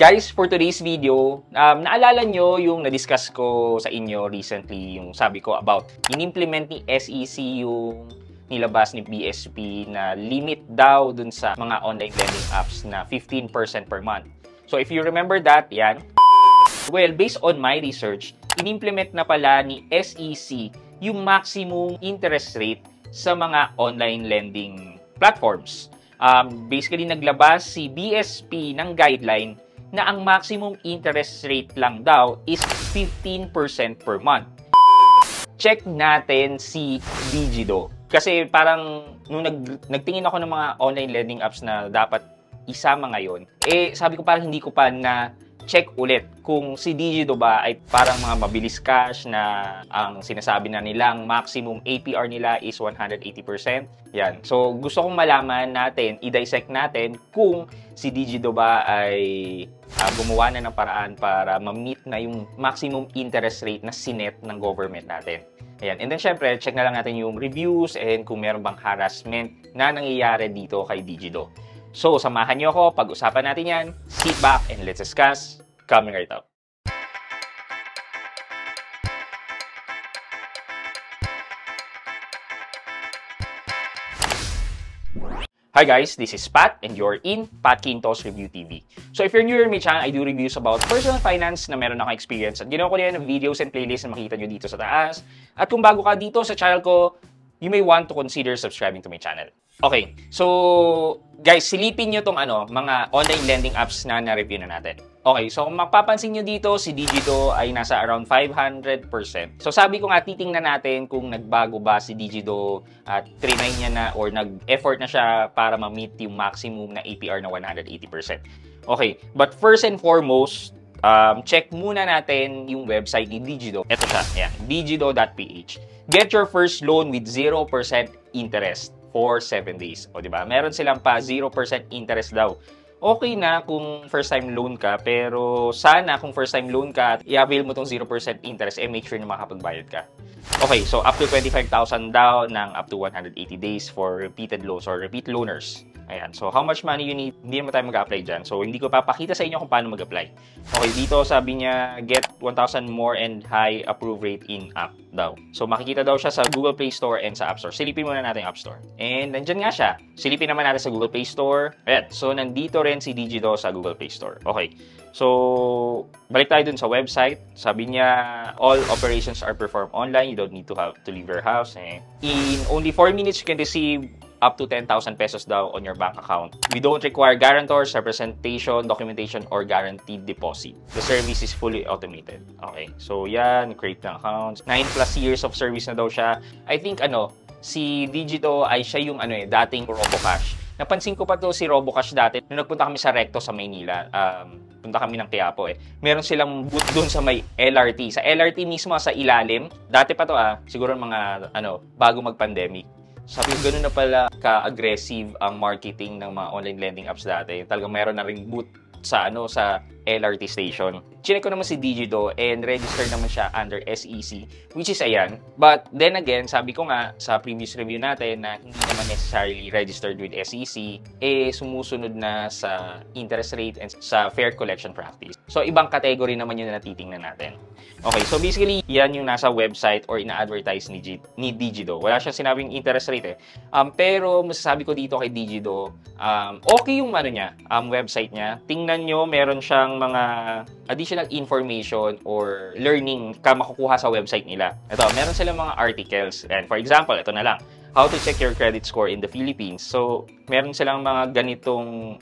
Guys, for today's video, naalala nyo yung na-discuss ko sa inyo recently, yung sabi ko about in-implement ni SEC yung nilabas ni BSP na limit daw dun sa mga online lending apps na 15% per month. So if you remember that, yan. Well, based on my research, in-implement na pala ni SEC yung maximum interest rate sa mga online lending platforms. Basically, naglabas si BSP ng guideline na ang maximum interest rate lang daw is 15% per month. Check natin si Digido. Kasi parang nung nagtingin ako ng mga online lending apps na dapat isama ngayon, sabi ko parang hindi ko pa na check ulit kung si Digido ba ay parang mga mabilis cash na ang sinasabi na nilang maximum APR nila is 180%. Yan. So, gusto kong malaman natin, i-dissect natin kung si Digido ba ay gumawa na ng paraan para ma-meet na yung maximum interest rate na sinet ng government natin. Ayan. And then, syempre, check na lang natin yung reviews and kung meron bang harassment na nangyayari dito kay Digido. So, samahan niyo ako, pag-usapan natin yan. Sit back and let's discuss. Coming right up. Hi guys, this is Pat and you're in Pat Quintos Review TV. So if you're new here to my channel, I do reviews about personal finance na meron akong experience. At ginawa ko din ng videos and playlists na makita nyo dito sa taas. At kung bago ka dito sa channel ko, you may want to consider subscribing to my channel. Okay, so guys, silipin nyo tong mga online lending apps na na-review na natin. Okay, so kung mapapansin nyo dito, si Digido ay nasa around 500%. So sabi ko nga, titingnan natin kung nagbago ba si Digido at trinay niya na or nag-effort na siya para ma-meet yung maximum na APR na 180%. Okay, but first and foremost, check muna natin yung website ni Digido. Ito siya, ayan, digido.ph. Get your first loan with 0% interest for 7 days. O, diba? Meron silang pa 0% interest daw. Okay na kung first time loan ka, pero sana kung first time loan ka, i-avail mo tong 0% interest, make sure na makapagbayad ka. Okay, so up to 25,000 daw ng up to 180 days for repeated loans or repeat loaners. Ayan, so how much money you need, hindi naman tayo mag-apply dyan. So, hindi ko papakita sa inyo kung paano mag-apply. Okay, dito sabi niya, get 1,000 more and high approve rate in app daw. So, makikita daw siya sa Google Play Store and sa App Store. Silipin muna natin yung App Store. And nandyan nga siya. Silipin naman natin sa Google Play Store. Ayan, so nandito rin si Digido sa Google Play Store. Okay, so balik tayo dun sa website. Sabi niya, all operations are performed online. You don't need to have to leave your house. In only 4 minutes, you can receive up to 10,000 pesos daw on your bank account. We don't require guarantors, representation, documentation, or guaranteed deposit. The service is fully automated. Okay, so yan, create ng accounts. 9+ years of service na daw siya. I think si Digido ay siya yung dating RoboCash. Napansin ko pa to si RoboCash dati nung nagpunta kami sa Recto sa Maynila. Punta kami ng Quiapo Meron silang booth doon sa may LRT. Sa LRT mismo sa ilalim. Dati pa to siguro mga bago mag-pandemic. Sabi ko, gano'n na pala ka-aggressive ang marketing ng mga online lending apps dati. Talagang meron na ring booth sa LRT station. Chinek ko naman si Digido and registered naman siya under SEC, which is ayan. But then again, sabi ko nga sa previous review natin na hindi naman necessarily registered with SEC, sumusunod na sa interest rate and sa fair collection practice. So, ibang category naman yun na natitingnan natin. Okay, so basically, yan yung nasa website or ina-advertise ni Digido. Wala siyang sinabing interest rate pero masasabi ko dito kay Digido, okay yung website niya. Tingnan nyo, meron siyang mga additional information or learning ka makukuha sa website nila. Ito, meron silang mga articles. And for example, ito na lang. How to check your credit score in the Philippines. So, meron silang mga ganitong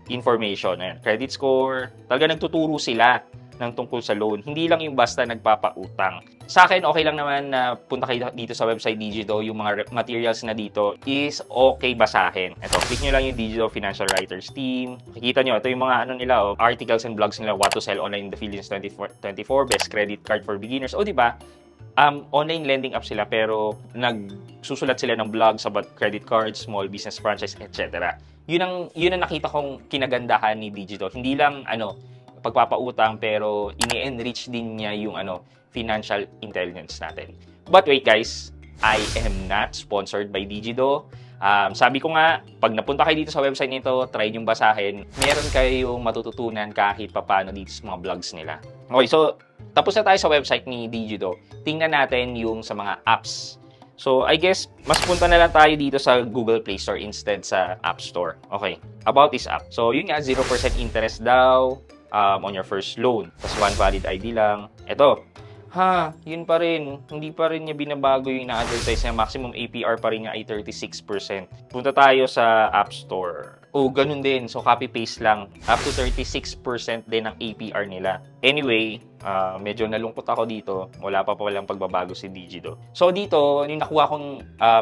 information. Ayan, credit score. Talaga nagtuturo sila ng tungkol sa loan. Hindi lang yung basta nagpapautang. Sa akin, okay lang naman na punta kayo dito sa website Digido. Yung mga materials na dito is okay basahin. Ito, click nyo lang yung Digido Financial Writers Team. Makikita nyo, ito yung mga articles and blogs nila. What to sell online in the Philippines 2024, Best credit card for beginners. O, diba? Online lending app sila pero nagsusulat sila ng blogs about credit cards, small business franchise, etc. Yun ang nakita kong kinagandahan ni Digido. Hindi lang pagpapautang pero ini-enrich din niya yung financial intelligence natin. But wait guys, I am not sponsored by Digido. Sabi ko nga, pag napunta kayo dito sa website nito, try nyo basahin. Meron kayong matututunan kahit papano dito sa mga vlogs nila. Okay, so tapos na tayo sa website ni Digido. Tingnan natin yung sa mga apps. So, I guess, mas punta na lang tayo dito sa Google Play Store instead sa App Store. Okay, about this app. So, yun nga, 0% interest daw on your first loan. Tapos, one valid ID lang. Ito, yun pa rin. Hindi pa rin niya binabago yung na-advertise niya. Maximum APR pa rin niya ay 36%. Punta tayo sa App Store. Ganun din. So, copy-paste lang. Up to 36% din ang APR nila. Anyway, medyo nalungkot ako dito. Wala pa walang pagbabago si Digido. So, dito, yung nakuha kong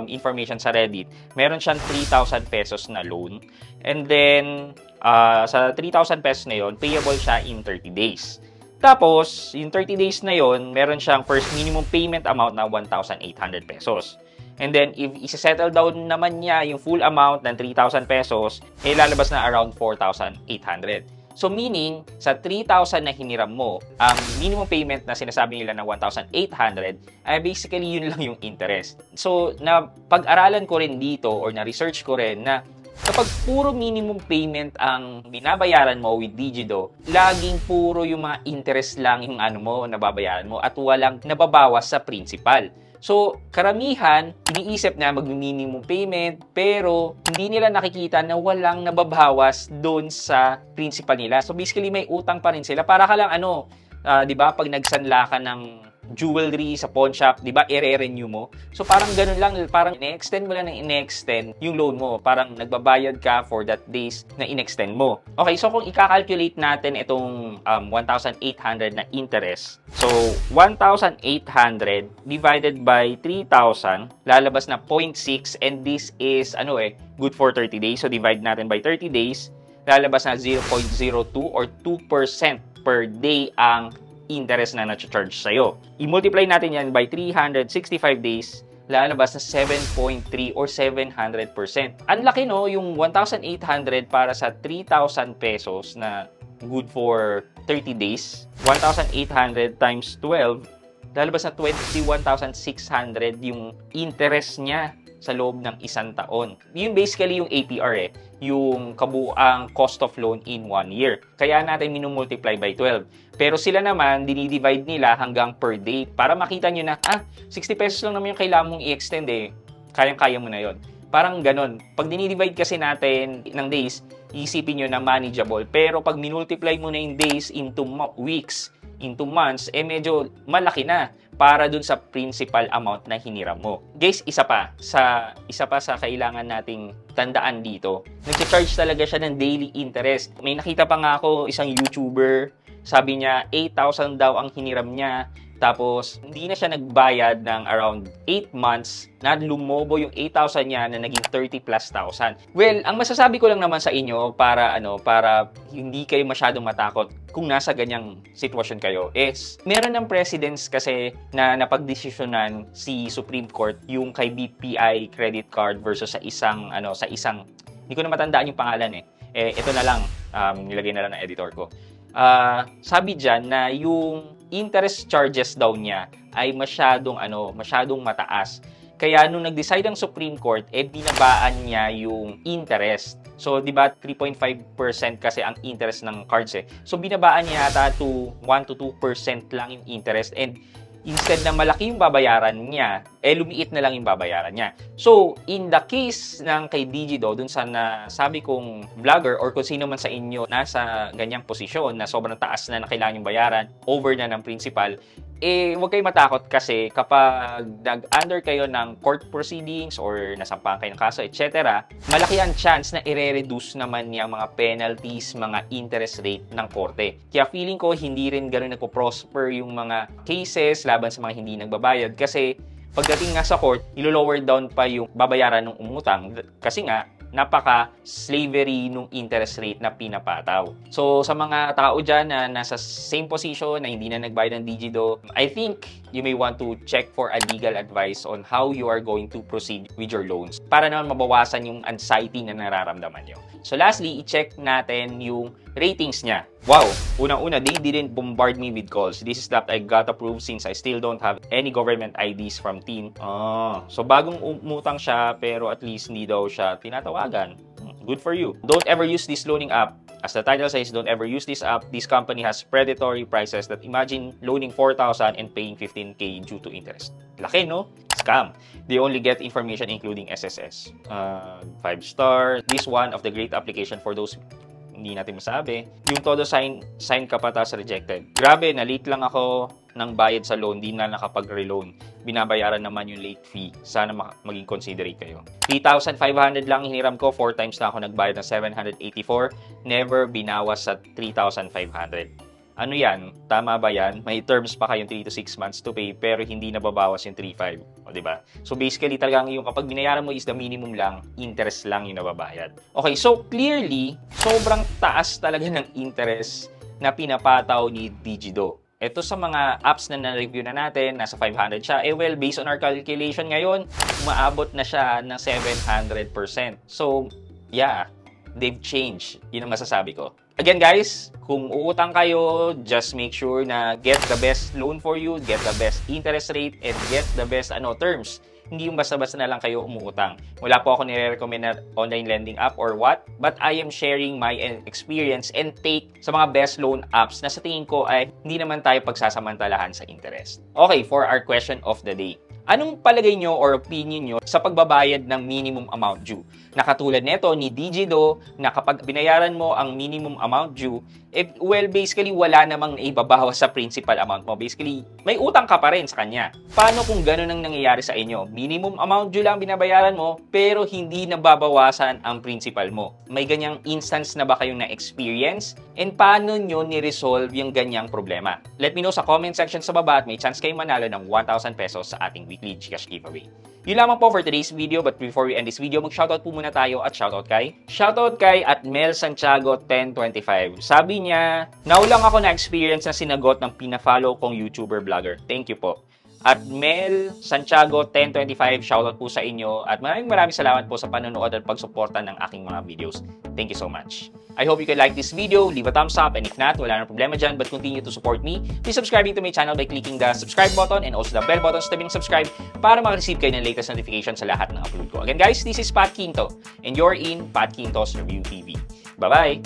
information sa Reddit, meron siyang 3,000 pesos na loan. And then, sa 3,000 pesos na yun, payable siya in 30 days. Tapos, yung 30 days na yon, meron siyang first minimum payment amount na 1,800 pesos. And then, if isa-settle down naman niya yung full amount ng 3,000 pesos, lalabas na around 4,800. So, meaning, sa 3,000 na hiniram mo, ang minimum payment na sinasabi nila na 1,800, ay basically yun lang yung interest. So, pag-aralan ko rin dito or na-research ko rin na kapag puro minimum payment ang binabayaran mo with Digido, laging puro yung mga interest lang yung nababayaran mo at walang nababawas sa principal. So, karamihan, iniisip na mag-minimum payment, pero hindi nila nakikita na walang nababawas doon sa principal nila. So, basically, may utang pa rin sila. Para ka lang, di ba, pag nagsanla ka ng jewelry sa pawn shop, di ba, i-renew mo. So, parang ganun lang, parang in-extend mo lang ng in-extend yung loan mo. Parang nagbabayad ka for that days na in-extend mo. Okay, so kung i-calculate natin itong 1,800 na interest, so 1,800 divided by 3,000, lalabas na 0.6, and this is, good for 30 days. So, divide natin by 30 days, lalabas na 0.02 or 2% per day ang interest na na-charge sa'yo. I-multiply natin yan by 365 days, lalabas na 7.3 or 700%. Ang laki, no? Yung 1,800 para sa 3,000 pesos na good for 30 days. 1,800 times 12, lalabas na 21,600 yung interest niya sa loob ng isang taon. Yun basically yung APR yung kabuang cost of loan in 1 year. Kaya natin minumultiply by 12. Pero sila naman, dinidivide nila hanggang per day para makita nyo na, 60 pesos lang naman yung kailangan mong i-extend kayang-kaya mo na yon. Parang ganon. Pag dinidivide kasi natin ng days, isipin nyo na manageable. Pero pag minultiply mo na yung days into weeks, into months, medyo malaki na para dun sa principal amount na hiniram mo. Guys, isa pa sa kailangan nating tandaan dito. Nag-charge talaga siya ng daily interest. May nakita pa nga ako isang YouTuber, sabi niya 8,000 daw ang hiniram niya. Tapos, hindi na siya nagbayad ng around 8 months na lumobo yung 8,000 niya na naging 30 plus thousand. Well, ang masasabi ko lang naman sa inyo para hindi kayo masyadong matakot kung nasa ganyang sitwasyon kayo is meron ng precedents kasi na napagdesisyonan si Supreme Court yung kay BPI credit card versus sa isang hindi ko na matandaan yung pangalan ito na lang nilagay na lang ng editor ko. Sabi diyan na yung interest charges daw niya ay masyadong mataas. Kaya nung nag-decide ang Supreme Court, binabaan niya yung interest. So, di ba 3.5% kasi ang interest ng cards So, binabaan niya yata to 1 to 2% lang yung interest, and instead na malaki yung babayaran niya, lumiit na lang yung babayaran niya. So, in the case ng kay Digido, dun sa nasabi kong vlogger or kung sino man sa inyo nasa ganyang posisyon na sobrang taas na kailangan yung bayaran, over na ng principal, huwag kayo matakot kasi kapag nag-under kayo ng court proceedings or nasampahan kayo ng kaso, etc., malaki ang chance na i-reduce naman niya mga penalties, mga interest rate ng korte. Kaya feeling ko hindi rin gano'n nagpo-prosper yung mga cases laban sa mga hindi nagbabayad kasi pagdating nga sa court, ilo-lower down pa yung babayaran ng umutang kasi nga napaka-slavery nung interest rate na pinapataw. So, sa mga tao dyan na nasa same position, na hindi na nagbayad ng Digido, I think you may want to check for a legal advice on how you are going to proceed with your loans para naman mabawasan yung anxiety na nararamdaman nyo. So lastly, i-check natin yung ratings niya. Wow! Unang-una, they didn't bombard me with calls. This is that I got approved since I still don't have any government IDs from TIN. So bagong umutang siya pero at least hindi daw siya tinatawagan. Good for you. Don't ever use this loaning app. As the title says, don't ever use this app. This company has predatory prices that imagine loaning 4,000 and paying 15K due to interest. Laki, no? Scam. They only get information including SSS. 5-star. This one of the great application for those hindi natin masabi. Yung todo sign ka pa tapos rejected. Grabe, na-late lang ako ng bayad sa loan, di na nakapag-reloan. Binabayaran naman yung late fee. Sana maging considerate kayo. 3,500 lang hiniram ko. 4 times na ako nagbayad ng 784. Never binawas sa 3,500. Ano yan? Tama ba yan? May terms pa kayong 3 to 6 months to pay pero hindi nababawas yung 3,500. O, diba? So, basically, talagang yung kapag binayaran mo is the minimum lang, interest lang yung nababayad. Okay, so clearly, sobrang taas talaga ng interest na pinapataw ni Digido. Ito sa mga apps na na-review na natin, nasa 500 siya. Well, based on our calculation ngayon, umaabot na siya ng 700%. So, yeah, they've changed. Yun ang masasabi ko. Again guys, kung uutang kayo, just make sure na get the best loan for you, get the best interest rate, and get the best terms. Hindi yung basta-basta na lang kayo umuutang. Wala po ako nire-recommend na online lending app or what, but I am sharing my experience and take sa mga best loan apps na sa tingin ko ay hindi naman tayo pagsasamantalahan sa interest. Okay, for our question of the day. Anong palagay nyo or opinion nyo sa pagbabayad ng minimum amount due? Nakatulad nito ni Digido na kapag binayaran mo ang minimum amount due, well, basically wala namang ibabawas sa principal amount mo. Basically, may utang ka pa rin sa kanya. Paano kung gano'n ang nangyayari sa inyo? Minimum amount due lang binabayaran mo, pero hindi nababawasan ang principal mo. May ganyang instance na ba kayong na-experience? And paano nyo ni-resolve yung ganyang problema? Let me know sa comment section sa baba at may chance kayong manalo ng 1,000 pesos sa ating weekly Gcash giveaway. Yun lamang po for today's video, but before we end this video, mag-shoutout po muna tayo at shoutout kay at Mel Santiago 1025. Sabi niya, now lang ako na-experience na sinagot ng pina-follow kong YouTuber vlogger. Thank you po. At Mel Santiago 1025, shoutout po sa inyo at maraming salamat po sa panonood at pagsuporta ng aking mga videos. Thank you so much. I hope you can like this video, leave a thumbs up, and if not, wala nang problema dyan, but continue to support me. Please subscribe to my channel by clicking the subscribe button and also the bell button sa tabi ng subscribe para makareceive kayo ng latest notification sa lahat ng upload ko. Again guys, this is Pat Quinto and you're in Pat Quinto's Review TV. Bye-bye!